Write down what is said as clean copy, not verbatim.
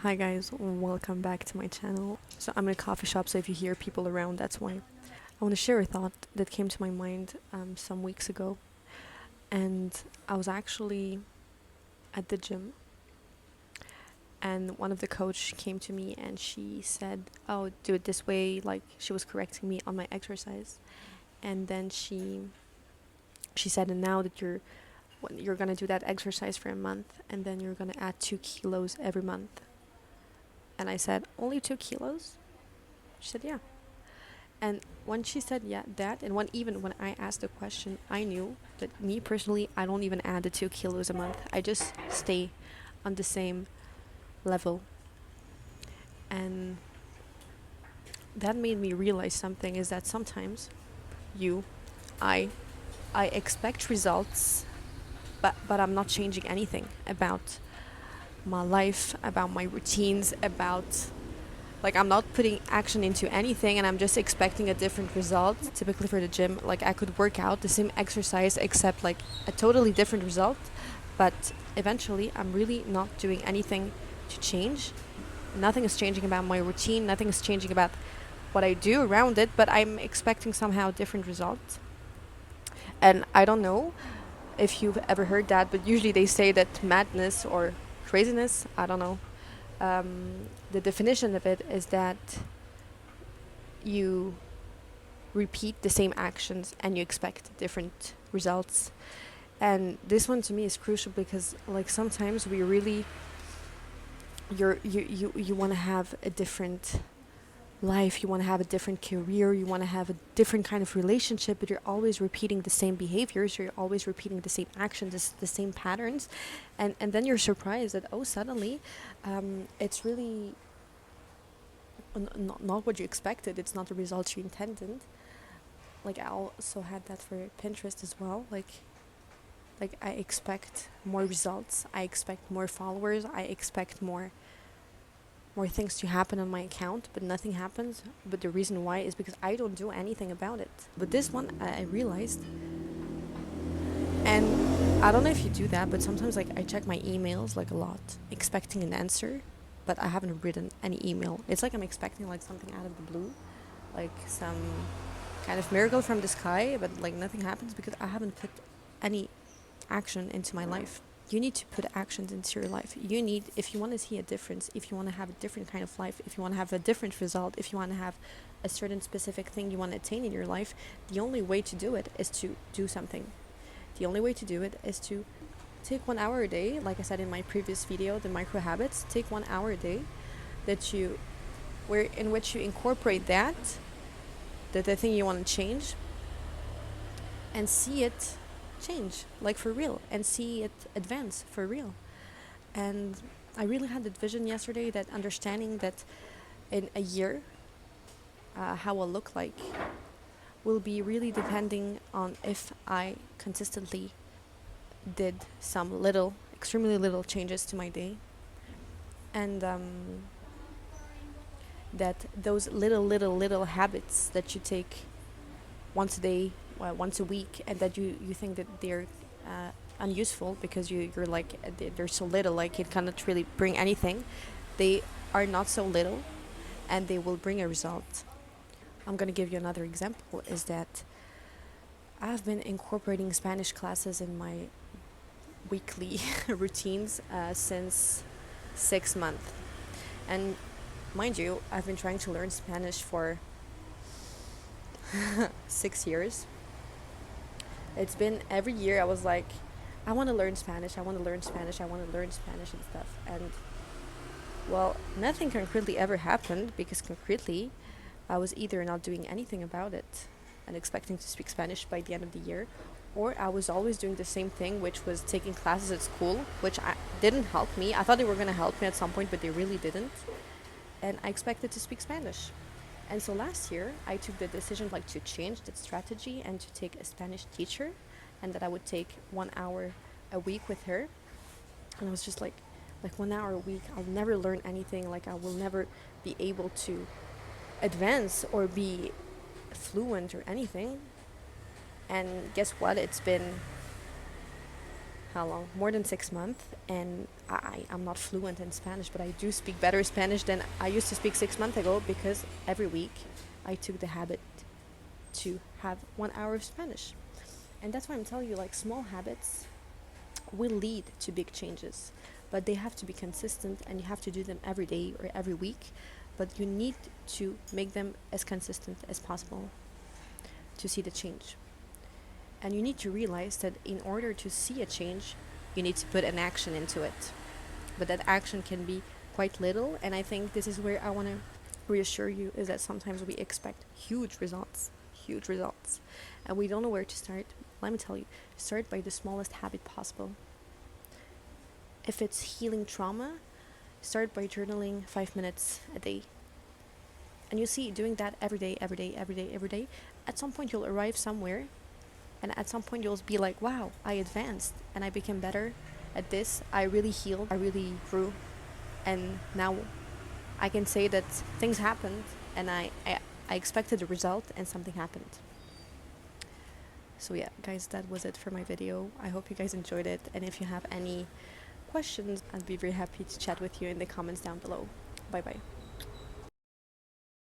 Hi guys, welcome back to my channel. So I'm in a coffee shop, so if you hear people around, that's why. I want to share a thought that came to my mind some weeks ago. And I was actually at the gym, and one of the coach came to me and she said, "Oh, do it this way." Like she was correcting me on my exercise, and then she said, "And now that you're gonna do that exercise for a month, and then you're gonna add 2 kilos every month." And I said, "Only 2 kilos?" She said, "Yeah." And when she said yeah that, and when I asked the question, I knew that me personally, I don't even add the 2 kilos a month. I just stay on the same level. And that made me realize something is that sometimes you I I expect results, but I'm not changing anything about my life, about my routines, about like I'm not putting action into anything, and I'm just expecting a different result. Typically for the gym, like I could work out the same exercise except like a totally different result, but eventually I'm really not doing anything to change. Nothing is changing about my routine, nothing is changing about what I do around it, but I'm expecting somehow different results. And I don't know if you've ever heard that, but usually they say that madness or craziness, I don't know, the definition of it is that you repeat the same actions and you expect different results. And this one to me is crucial because like sometimes we really you want to have a different life, you want to have a different career, you want to have a different kind of relationship, but you're always repeating the same behaviors, you're always repeating the same actions, the same patterns, and then you're surprised that suddenly it's really not what you expected, it's not the results you intended. Like I also had that for Pinterest as well. Like I expect more results, I expect more followers, I expect more things to happen on my account, but nothing happens. But the reason why is because I don't do anything about it. But this one I realized, and I don't know if you do that, but sometimes like I check my emails like a lot, expecting an answer, but I haven't written any email. It's like I'm expecting like something out of the blue, like some kind of miracle from the sky, but like nothing happens because I haven't put any action into my life. You need to put actions into your life. You need, if you want to see a difference, if you want to have a different kind of life, if you want to have a different result, if you want to have a certain specific thing you want to attain in your life, the only way to do it is to do something. The only way to do it is to take 1 hour a day, like I said in my previous video, the micro habits. Take 1 hour a day that you, where in which you incorporate that, the thing you want to change, and see it change, like for real, and see it advance for real. And I really had that vision yesterday, that understanding that in a year, how I'll look like will be really depending on if I consistently did some little, extremely little changes to my day. And that those little habits that you take once a day, once a week, and that you think that they're unuseful because you're like they're so little, like it cannot really bring anything. They are not so little, and they will bring a result. I'm gonna give you another example. Is that I've been incorporating Spanish classes in my weekly routines since 6 months, and mind you, I've been trying to learn Spanish for 6 years. It's been every year I was like, I want to learn Spanish, I want to learn Spanish, I want to learn Spanish and stuff. And well, nothing concretely ever happened because concretely I was either not doing anything about it and expecting to speak Spanish by the end of the year, or I was always doing the same thing, which was taking classes at school, which didn't help me. I thought they were going to help me at some point, but they really didn't. And I expected to speak Spanish. And so last year, I took the decision like to change that strategy and to take a Spanish teacher, and that I would take 1 hour a week with her. And I was just like 1 hour a week, I'll never learn anything. Like I will never be able to advance or be fluent or anything. And guess what? It's been how long? More than 6 months, And I'm not fluent in Spanish, but I do speak better Spanish than I used to speak 6 months ago, because every week I took the habit to have 1 hour of Spanish. And that's why I'm telling you, like, small habits will lead to big changes, but they have to be consistent, and you have to do them every day or every week. But you need to make them as consistent as possible to see the change. And you need to realize that in order to see a change, you need to put an action into it. But that action can be quite little, and I think this is where I want to reassure you, is that sometimes we expect huge results, and we don't know where to start. Let me tell you, start by the smallest habit possible. If it's healing trauma, start by journaling 5 minutes a day. And you see, doing that every day, at some point you'll arrive somewhere, and at some point you'll be like, wow, I advanced and I became better at this. I really healed, I really grew. And now I can say that things happened, and I expected a result, and something happened. So yeah, guys, that was it for my video. I hope you guys enjoyed it. And if you have any questions, I'd be very happy to chat with you in the comments down below. Bye bye.